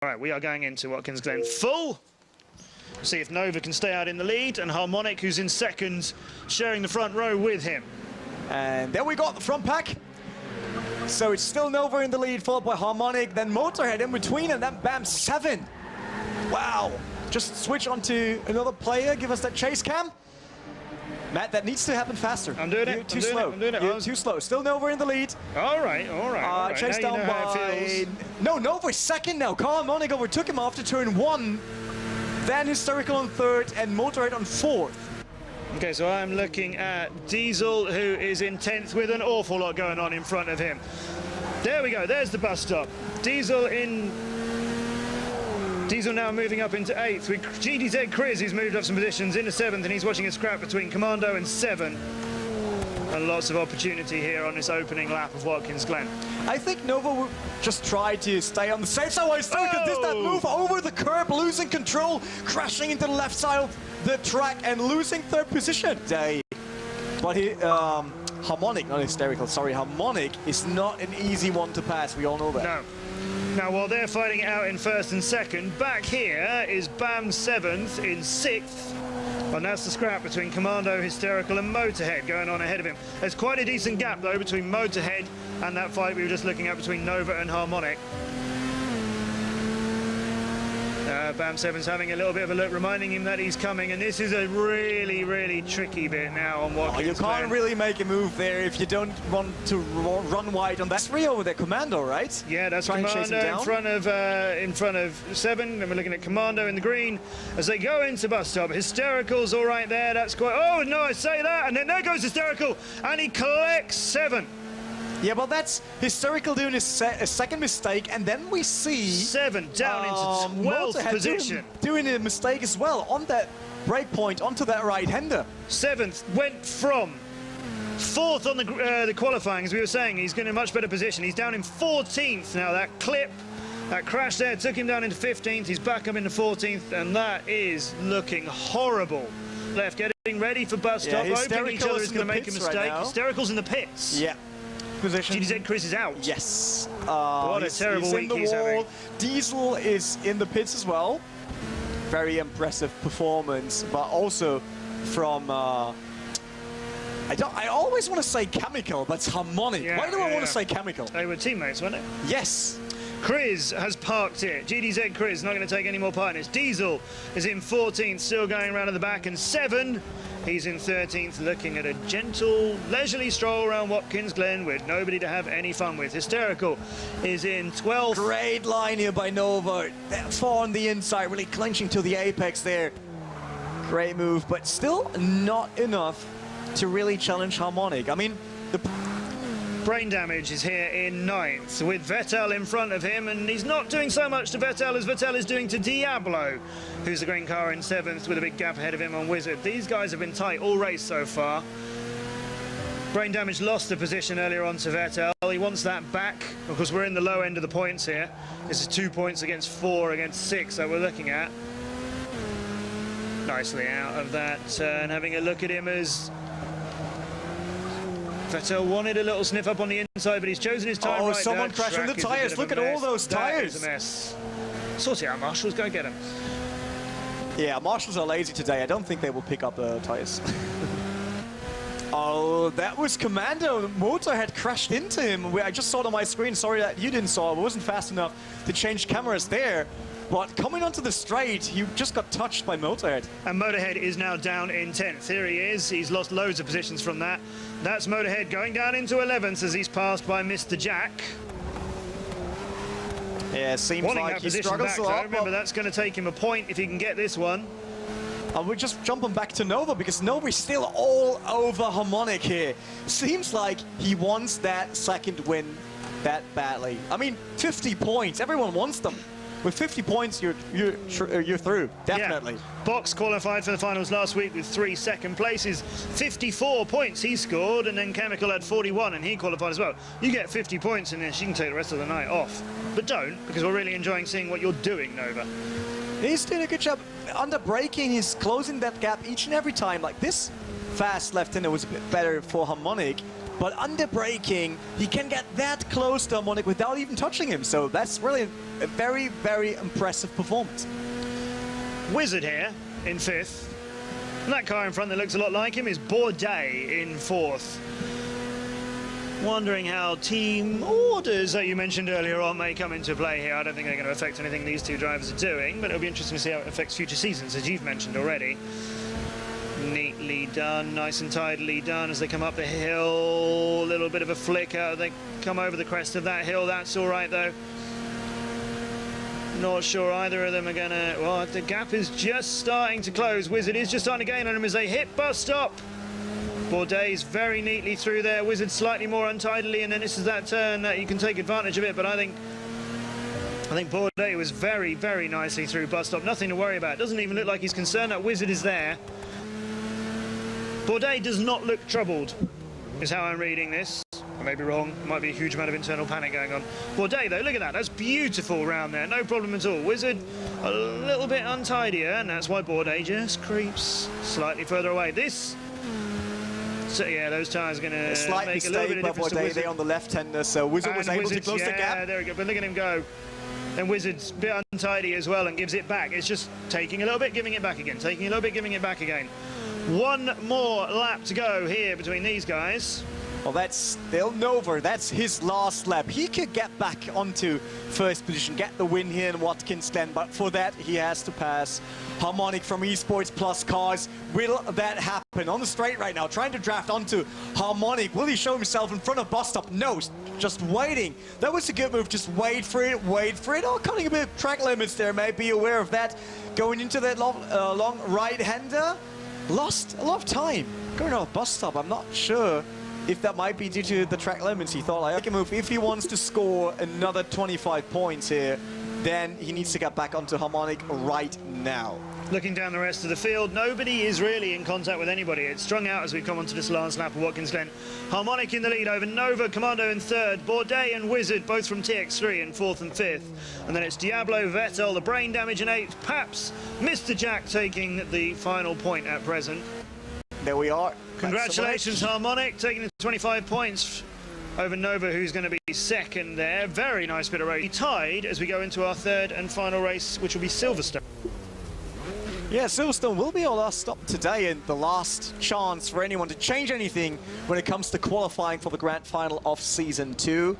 All right, we are going into Watkins Glen full. See if Nova can stay out in the lead, and Harmonic, who's in second, sharing the front row with him. And there we got the front pack. So it's still Nova in the lead, followed by Harmonic, then Motorhead in between, and then bam, 7. Wow. Just switch onto another player, give us that chase cam. Matt, that needs to happen faster. I'm doing it. You're too slow. You're too slow. Still Nova in the lead. All right, all right. All right. Chased down by... No, Nova is second now. Harmonic overtook him after turn 1. Then Hysterical on 3rd and Motorhead on 4th. Okay, so I'm looking at Diesel, who is in 10th with an awful lot going on in front of him. There we go. There's the bus stop. Diesel now moving up into 8th with GDZ Chris, who's moved up some positions into 7th, and he's watching a scrap between Commando and 7. And lots of opportunity here on this opening lap of Watkins Glen. I think Nova will just try to stay on the safe side while Hysterical did that move over the curb, losing control, crashing into the left side of the track and losing 3rd position. But Harmonic, not Hysterical, sorry, Harmonic is not an easy one to pass, we all know that. No. Now, while they're fighting it out in 1st and 2nd, back here is Bam 7th in 6th. And that's the scrap between Commando, Hysterical and Motorhead going on ahead of him. There's quite a decent gap, though, between Motorhead and that fight we were just looking at between Nova and Harmonic. Bam 7's having a little bit of a look, reminding him that he's coming, and this is a really, really tricky bit now on Watkins Glen. You can't really make a move there if you don't want to run wide on that. 3 over there, Commando, right? Yeah, that's Commando in front of 7, and we're looking at Commando in the green as they go into bus stop. Hysterical's all right there. That's quite. Oh no, I say that, and then there goes Hysterical, and he collects 7. Yeah, but that's Hysterical doing a second mistake, and then we see 7 down into 12th position. Doing a mistake as well on that break point onto that right-hander. 7th went from 4th on the qualifying, as we were saying. He's in a much better position. He's down in 14th now. That clip, that crash there took him down into 15th. He's back up into 14th, and that is looking horrible. Left, getting ready for bus stop, hoping each other is going to make a mistake. Hysterical's in the pits. Yeah. Position. GDZ Chris is out. Yes. What a terrible week he's having. Diesel is in the pits as well. Very impressive performance, but also from I always want to say Chemical, but it's Harmonic. Yeah, why do I want to say Chemical? They were teammates, weren't they? Yes. Chris has parked it. GDZ Chris not going to take any more part in this. Diesel is in 14th, still going around at the back, and 7. He's in 13th, looking at a gentle, leisurely stroll around Watkins Glen with nobody to have any fun with. Hysterical is in 12th. Great line here by Nova. That far on the inside, really clinching to the apex there. Great move, but still not enough to really challenge Harmonic. I mean, the Brain Damage is here in 9th with Vettel in front of him, and he's not doing so much to Vettel as Vettel is doing to Diablo, who's the green car in 7th with a big gap ahead of him on Wizard. These guys have been tight all race so far. Brain Damage lost the position earlier on to Vettel. He wants that back because we're in the low end of the points here. This is 2 points against 4 against 6 that we're looking at. Nicely out of that turn, having a look at him as Vettel wanted a little sniff up on the inside, but he's chosen his time right. Someone crashing the tyres. Look at all those tyres. That is a mess. Sort it out, Marshals. Go get him. Yeah, Marshals are lazy today. I don't think they will pick up the tyres. Oh, that was Commando. Motorhead crashed into him. I just saw it on my screen. Sorry that you didn't saw it. I wasn't fast enough to change cameras there. But coming onto the straight, he just got touched by Motorhead. And Motorhead is now down in 10th. Here he is. He's lost loads of positions from that. That's Motorhead going down into 11th as he's passed by Mr. Jack. Yeah, seems like he struggles a lot. Remember, that's going to take him a point if he can get this one. And we're just jumping back to Nova because Nova's still all over Harmonic here. Seems like he wants that second win that badly. I mean, 50 points. Everyone wants them. With 50 points, you're through, definitely. Yeah. Box qualified for the finals last week with 3 second places. 54 points he scored, and then Chemical had 41, and he qualified as well. You get 50 points in this, you can take the rest of the night off. But don't, because we're really enjoying seeing what you're doing, Nova. He's doing a good job. Under braking, he's closing that gap each and every time. Like this fast left-hander was a bit better for Harmonic. but under braking, he can get that close to Harmonic without even touching him. So that's really a very, very impressive performance. Wizard here in 5th. And that car in front that looks a lot like him is Bourdais in 4th. Wondering how team orders that you mentioned earlier on may come into play here. I don't think they're going to affect anything these two drivers are doing, but it'll be interesting to see how it affects future seasons, as you've mentioned already. Neatly done, nice and tidily done as they come up the hill. A little bit of a flicker. They come over the crest of that hill. That's all right, though. Not sure either of them are going to... Well, the gap is just starting to close. Wizard is just starting to gain on him as they hit bus stop. Bourdais very neatly through there. Wizard slightly more untidily, and then this is that turn that you can take advantage of it. But I think Bourdais was very, very nicely through bus stop. Nothing to worry about. Doesn't even look like he's concerned that Wizard is there. Bourdais does not look troubled, is how I'm reading this. I may be wrong. There might be a huge amount of internal panic going on. Bourdais, though, look at that. That's beautiful round there. No problem at all. Wizard a little bit untidier, and that's why Bourdais just creeps slightly further away. This... So yeah, those tyres are going to make a little bit of difference to Wizard. On the left-hander, so Wizard was able to close the gap. Yeah, there we go. But look at him go. And Wizard's a bit untidy as well and gives it back. It's just taking a little bit, giving it back again. Taking a little bit, giving it back again. One more lap to go here between these guys. Well, that's still Nova. That's his last lap. He could get back onto first position, get the win here in Watkins Glen, but for that, he has to pass Harmonic from Esports Plus Cars. Will that happen? On the straight right now, trying to draft onto Harmonic. Will he show himself in front of bus stop? No, just waiting. That was a good move. Just wait for it, wait for it. Oh, cutting a bit of track limits there. May be aware of that. Going into that long right-hander. Lost a lot of time going off bus stop. I'm not sure if that might be due to the track limits. He thought, like, I can move. If he wants to score another 25 points here, then he needs to get back onto Harmonic right now. Looking down the rest of the field, nobody is really in contact with anybody. It's strung out as we come onto this last lap of Watkins Glen. Harmonic in the lead over Nova, Commando in 3rd, Bourdais and Wizard both from TX3 in 4th and 5th. And then it's Diablo, Vettel, the brain damage in 8th, Paps, Mr. Jack taking the final point at present. There we are. Congratulations, Harmonic, taking the 25 points over Nova, who's going to be 2nd there. Very nice bit of race. Tied as we go into our 3rd and final race, which will be Silverstone. Yeah, Silverstone will be our last stop today and the last chance for anyone to change anything when it comes to qualifying for the grand final of Season 2.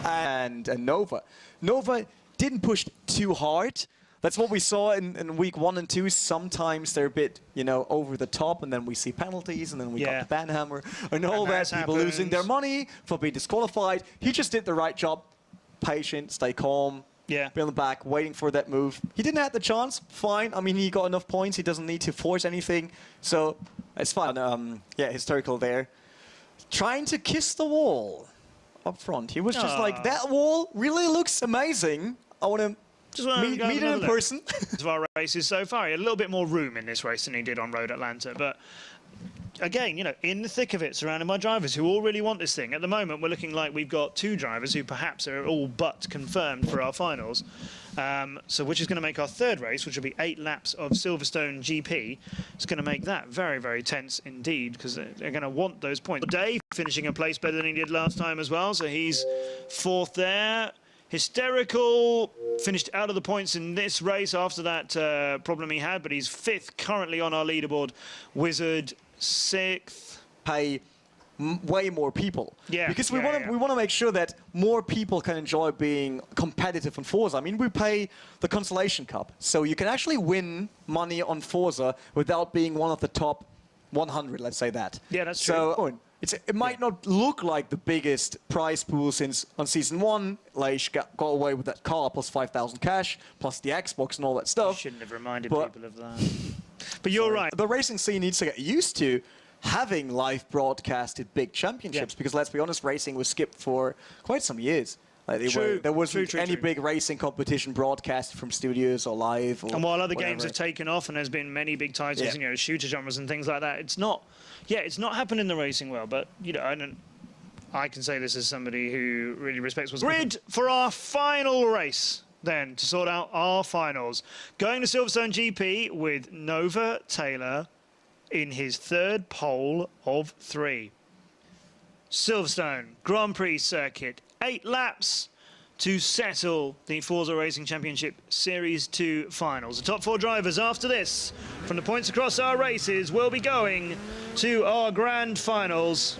And Nova. Nova didn't push too hard. That's what we saw in week 1 and 2. Sometimes they're a bit, you know, over the top, and then we see penalties, and then we got the banhammer, and all that. People losing their money for being disqualified. He just did the right job. Patient, stay calm. Yeah. Be on the back, waiting for that move. He didn't have the chance. Fine. I mean, he got enough points. He doesn't need to force anything. So it's fine. Yeah, historical there. Trying to kiss the wall up front. He was just like, that wall really looks amazing. I want to meet it in person. Of our races so far, he had a little bit more room in this race than he did on Road Atlanta, but again, you know, in the thick of it, surrounded by drivers who all really want this thing. At the moment, we're looking like we've got 2 drivers who perhaps are all but confirmed for our finals. So which is going to make our 3rd race, which will be 8 laps of Silverstone GP. It's going to make that very, very tense indeed, because they're going to want those points. Dave finishing a place better than he did last time as well, so he's 4th there. Hysterical finished out of the points in this race after that problem he had, but he's 5th currently on our leaderboard. Wizard 6th. Pay way more people. Yeah. Because we want to make sure that more people can enjoy being competitive on Forza. I mean, we pay the Consolation Cup, so you can actually win money on Forza without being one of the top 100, let's say that. Yeah, that's true. So it might not look like the biggest prize pool since on Season 1, Leish got away with that car plus 5,000 cash, plus the Xbox and all that stuff. You shouldn't have reminded people of that. But you're right. The racing scene needs to get used to having live broadcasted big championships, because let's be honest, racing was skipped for quite some years. Like there wasn't any big racing competition broadcasted from studios or live. Or and while other games have taken off, and there's been many big titles, you know, shooter genres and things like that, it's not happened in the racing world. But you know, I can say this as somebody who really respects what's grid for our final race. Then to sort out our finals, going to Silverstone GP with Nova Taylor in his 3rd pole of 3. Silverstone Grand Prix circuit. 8 laps to settle the Forza Racing Championship Series 2 finals. The top 4 drivers after this, from the points across our races, will be going to our grand finals.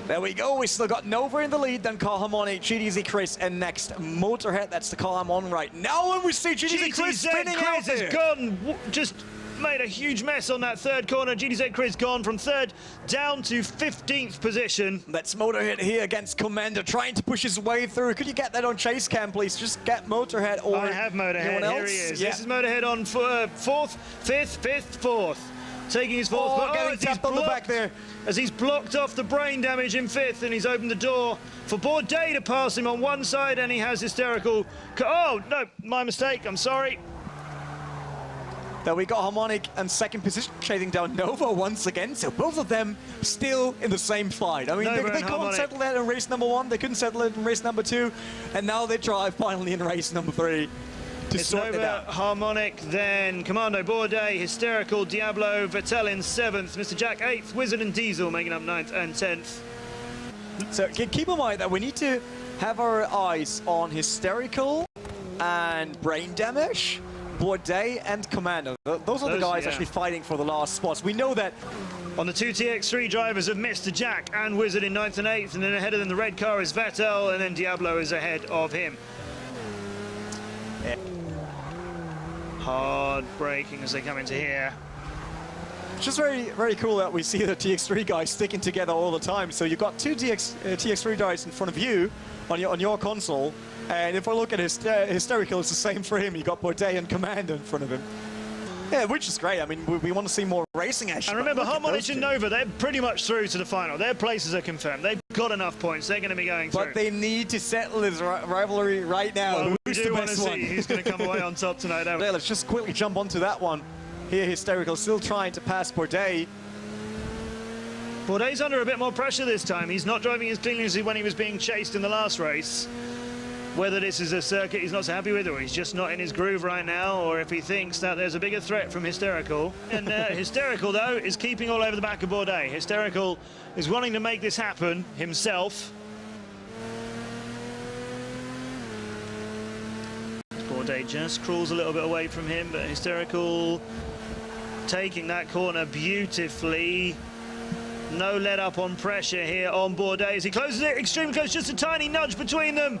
There we go. We still got Nova in the lead, then Car Harmonic, GTZ Chris, and next Motorhead. That's the car I'm on right now. And we see GTZ Chris spinning out Chris there. has gone, just made a huge mess on that third corner. GTZ Chris gone from 3rd down to 15th position. That's Motorhead here against Commander, trying to push his way through. Could you get that on chase cam, please? Just get Motorhead or I have Motorhead. anyone else? Here he is. Yeah. This is Motorhead on 4th, 5th, 5th, 4th. Taking his 4th. Oh, getting tapped on the back there. As he's blocked off the brain damage in 5th, and he's opened the door for Bourdais to pass him on one side, and he has hysterical. Oh, no, my mistake. I'm sorry. There we got Harmonic and 2nd position, chasing down Nova once again. So both of them still in the same fight. I mean, Nova they and couldn't Harmonic. settle that in race number 1. They couldn't settle it in race number 2. And now they try finally in race number 3 to It's sort it Nova, out. Harmonic, then Commando, Bourdais, Hysterical, Diablo, Vettel in 7th, Mr. Jack 8th, Wizard and Diesel making up 9th and 10th. So keep in mind that we need to have our eyes on Hysterical and Brain Damage, Bourdais and Commando. Those are the guys yeah. actually fighting for the last spots. We know that. On the 2 TX3 drivers of Mr. Jack and Wizard in 9th and 8th, and then ahead of them the red car is Vettel, and then Diablo is ahead of him. Yeah. Hard braking as they come into here. It's just very cool that we see the TX3 guys sticking together all the time. So you've got 2 TX3 guys in front of you on your console, and if I look at Hysterical, it's the same for him. You got Bourdais and Commando in front of him. Yeah, which is great. I mean, we want to see more racing action. And remember, look at Harmonic those and two. Nova, they're pretty much through to the final. Their places are confirmed. They've got enough points. They're going to be going through. But they need to settle this rivalry right now. Well, we Who's do the want to best one? see who's going to come away on top tonight. don't we? Yeah, let's just quickly jump onto that one. Here, Hysterical still trying to pass Bourdais. Bourdais under a bit more pressure this time. He's not driving as cleanly as when he was being chased in the last race. Whether this is a circuit he's not so happy with, or he's just not in his groove right now, or if he thinks that there's a bigger threat from Hysterical. And Hysterical, though, is keeping all over the back of Bourdais. Hysterical is wanting to make this happen himself. Bourdais just crawls a little bit away from him, but Hysterical taking that corner beautifully. No let up on pressure here on Bourdais. He closes it extremely close, just a tiny nudge between them.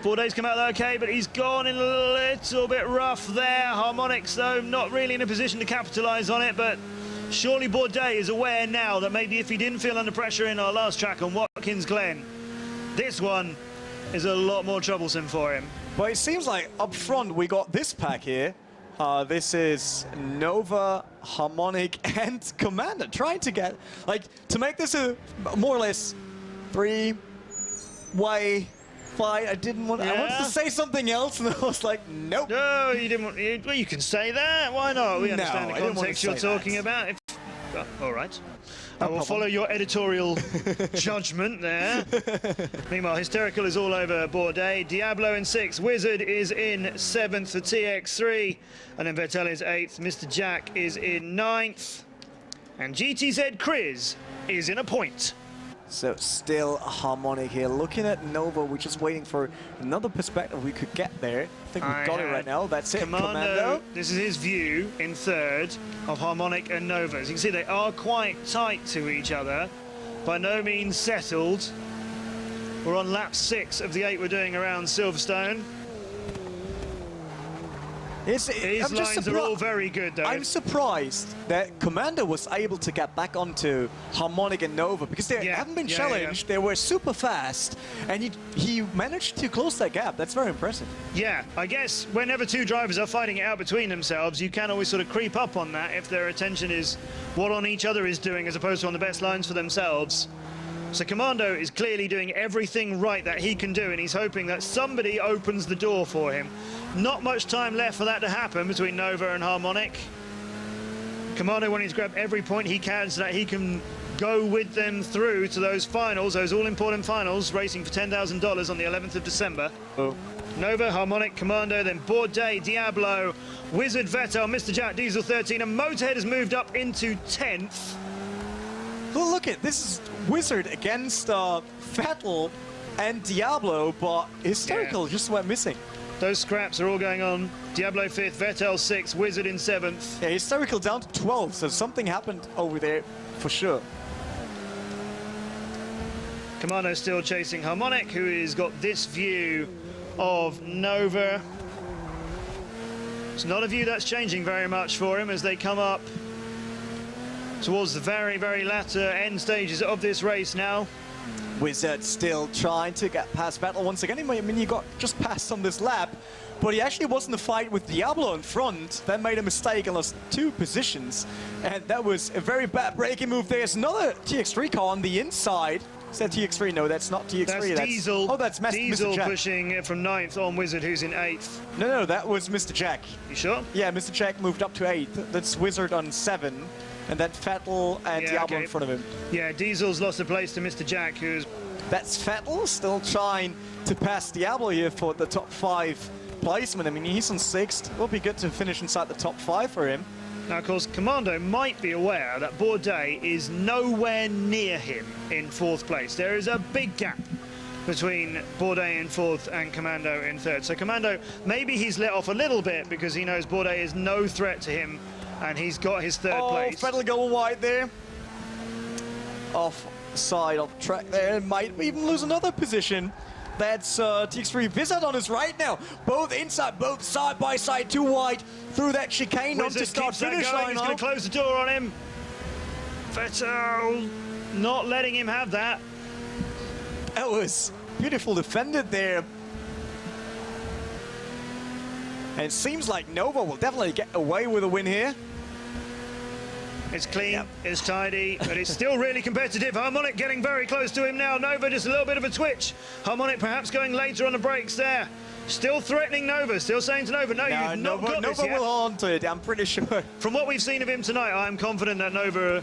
Bourdais come out okay, but he's gone in a little bit rough there. Harmonics, though, not really in a position to capitalise on it, but surely Bourdais is aware now that maybe if he didn't feel under pressure in our last track on Watkins Glen, this one is a lot more troublesome for him. But it seems like up front we got this pack here. This is Nova, Harmonic, and Commander trying to get, like, to make this a more or less 3-way fight. I wanted to say something else, and I was like, nope. No, you didn't want. Well, you can say that. Why not? We No, understand I the didn't want context to you're say talking that. about. All right. I will problem. follow your editorial judgment there. Meanwhile, Hysterical is all over Bourdais. Diablo in 6th. Wizard is in 7th for TX3. And then Vettel is 8th. Mr. Jack is in 9th. And GTZ Chris is in a point. So still Harmonic here. Looking at Nova, we're just waiting for another perspective we could get there. I think we've got it right now. That's it, Commando. This is his view in 3rd of Harmonic and Nova. As you can see, they are quite tight to each other. By no means settled. We're on lap 6 of the 8 we're doing around Silverstone. These lines are all very good, though. I'm surprised that Commander was able to get back onto Harmonic and Nova because they haven't been challenged. They were super fast, and he managed to close that gap. That's very impressive. Yeah, I guess whenever 2 drivers are fighting it out between themselves, you can always sort of creep up on that if their attention is what on each other is doing as opposed to on the best lines for themselves. So Commando is clearly doing everything right that he can do, and he's hoping that somebody opens the door for him. Not much time left for that to happen between Nova and Harmonic. Commando wanting to grab every point he can so that he can go with them through to those finals, those all-important finals, racing for $10,000 on the 11th of December. Oh. Nova, Harmonic, Commando, then Bourdais, Diablo, Wizard, Vettel, Mr. Jack, Diesel 13, and Motorhead has moved up into 10th. Well, look at this is Wizard against Vettel and Diablo, but Hysterical just went missing. Those scraps are all going on. Diablo 5th, Vettel 6th, Wizard in 7th. Yeah, Hysterical down to 12, so something happened over there for sure. Commando still chasing Harmonic, who has got this view of Nova. It's not a view that's changing very much for him as they come up towards the very, very latter end stages of this race now. Wizard still trying to get past Vettel once again. I mean, he got just passed on this lap, but he actually was in the fight with Diablo in front, then made a mistake and lost 2 positions. And that was a very bad braking move. There's another TX3 car on the inside. Is that TX3? No, that's not TX3. That's Diesel. Oh, that's Diesel Mr. Jack. pushing it from 9th on Wizard, who's in 8th. No, that was Mr. Jack. You sure? Yeah, Mr. Jack moved up to 8th. That's Wizard on 7. And then Vettel and Diablo in front of him. Yeah, Diesel's lost a place to Mr. Jack, who's... That's Vettel still trying to pass Diablo here for the top 5 placement. I mean, he's on 6th. It'll be good to finish inside the top 5 for him. Now, of course, Commando might be aware that Bourdais is nowhere near him in 4th place. There is a big gap between Bourdais in 4th and Commando in 3rd. So Commando, maybe he's let off a little bit because he knows Bourdais is no threat to him and he's got his 3rd place. Vettel go wide there. Off side of the track there. Might even lose another position. That's TX3 Wizard on his right now. Both inside, both side by side, too wide through that chicane onto start finish line. He's going to close the door on him. Vettel not letting him have that. That was beautiful defended there. And it seems like Nova will definitely get away with a win here. It's clean, it's tidy, but it's still really competitive. Harmonic getting very close to him now. Nova just a little bit of a twitch. Harmonic perhaps going later on the brakes there. Still threatening Nova, still saying to Nova, no, you've not got this yet. Nova will hold on to it, I'm pretty sure. From what we've seen of him tonight, I'm confident that Nova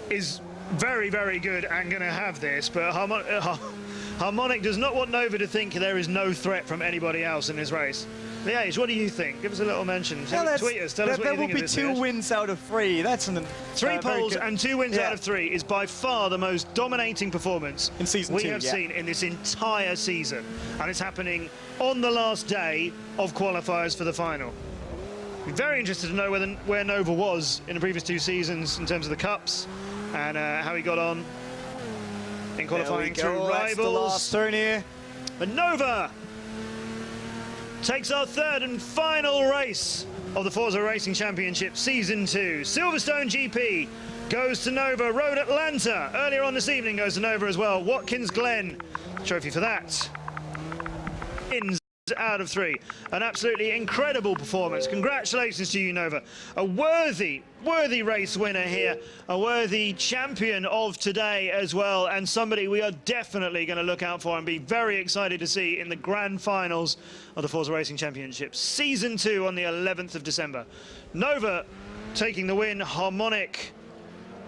is very, very good and going to have this, but Harmonic does not want Nova to think there is no threat from anybody else in this race. Liège, what do you think? Give us a little mention. Yeah, tweet us, tell us what you think of this. There will be 2 wins out of 3. That's an 3 poles and 2 wins out of 3 is by far the most dominating performance in season we have seen in this entire season. And it's happening on the last day of qualifiers for the final. I'm very interested to know where Nova was in the previous 2 seasons in terms of the cups and how he got on in qualifying through rivals. That's the last turn here. But Nova takes our 3rd and final race of the Forza Racing Championship Season 2. Silverstone GP goes to Nova. Road Atlanta earlier on this evening goes to Nova as well. Watkins Glen trophy for that. Ins out of 3. An absolutely incredible performance. Congratulations to you, Nova. A worthy race winner here. A worthy champion of today as well. And somebody we are definitely going to look out for and be very excited to see in the grand finals of the Forza Racing Championship Season 2 on the 11th of December. Nova taking the win. Harmonic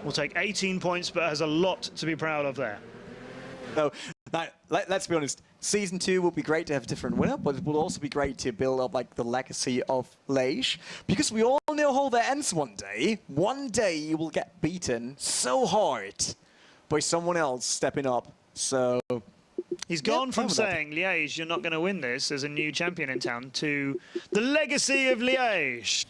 will take 18 points, but has a lot to be proud of there. No, let's be honest. Season 2 will be great to have a different winner, but it will also be great to build up like the legacy of Liège, because we all know how that ends one day. One day you will get beaten so hard by someone else stepping up. So he's gone from saying, Liège, you're not going to win this as a new champion in town, to the legacy of Liège.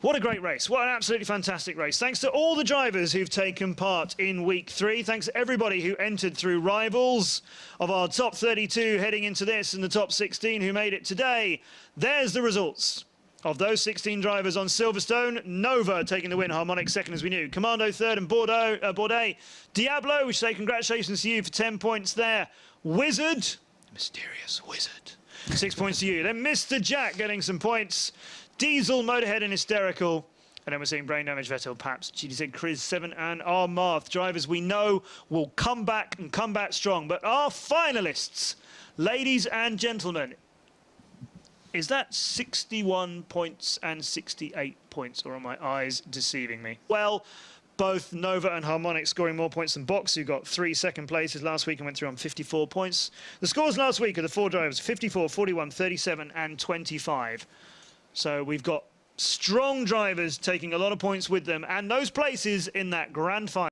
What a great race. What an absolutely fantastic race. Thanks to all the drivers who've taken part in week 3. Thanks to everybody who entered through rivals of our top 32 heading into this and the top 16 who made it today. There's the results of those 16 drivers on Silverstone. Nova taking the win, Harmonic 2nd as we knew. Commando 3rd and Bourdais. Diablo, we say congratulations to you for 10 points there. Wizard, mysterious Wizard, 6 points to you. Then Mr. Jack getting some points. Diesel, Motorhead and Hysterical. And then we're seeing Brain Damage, Vettel, Paps, GDZ, Chris 7 and Armarth. Drivers we know will come back and come back strong. But our finalists, ladies and gentlemen, is that 61 points and 68 points? Or are my eyes deceiving me? Well, both Nova and Harmonic scoring more points than Box, who got 3 second places last week and went through on 54 points. The scores last week are the 4 drivers, 54, 41, 37 and 25. So we've got strong drivers taking a lot of points with them, and those places in that grand final.